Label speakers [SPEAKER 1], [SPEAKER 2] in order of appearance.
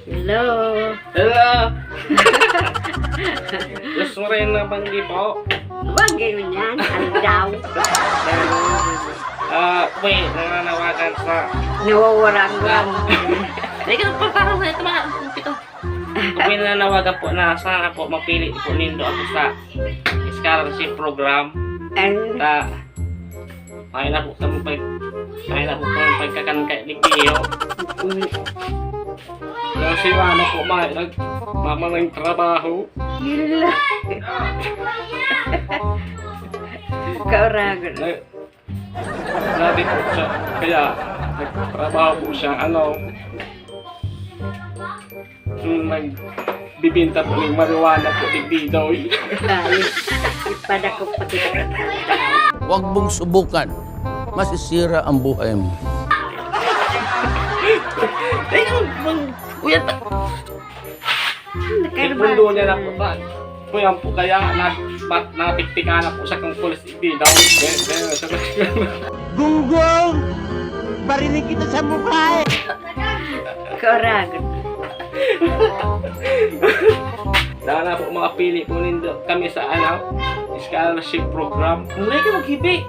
[SPEAKER 1] Hello.
[SPEAKER 2] Hello! Gusto mo rin na banggi po?
[SPEAKER 1] Wag yun yan. Aldaw.
[SPEAKER 2] Wait, nananawagan sa...
[SPEAKER 1] Nawawarang-warang.
[SPEAKER 2] Teka, pagkakaroon na ito mga pito. Kung nananawagan po na sana po mapili po nindo ako sa scholarship program. Na kaya na po kami pagkakan kay Ligio. Yung si mama po nagmamalang trabaho.
[SPEAKER 1] Gila. Kauragan.
[SPEAKER 2] Nabi po siya, kaya nagtrabaho po siya, nagbibinta po ng marijuana po, tigdidoy.
[SPEAKER 1] Dahil ipadakop pati ka.
[SPEAKER 3] Huwag mong subukan. Masisira ang buhay mo.
[SPEAKER 2] Teka, kuya, ipundo niya na po ba? Kuya po, kaya napiktika na po siya kung pulis tigdidaw.
[SPEAKER 4] Gunggong! Barinig kita sa mukha eh!
[SPEAKER 1] Kauragan.
[SPEAKER 2] Sana po mga pili po nindo kami sa scholarship program. Mulay ka maghibi.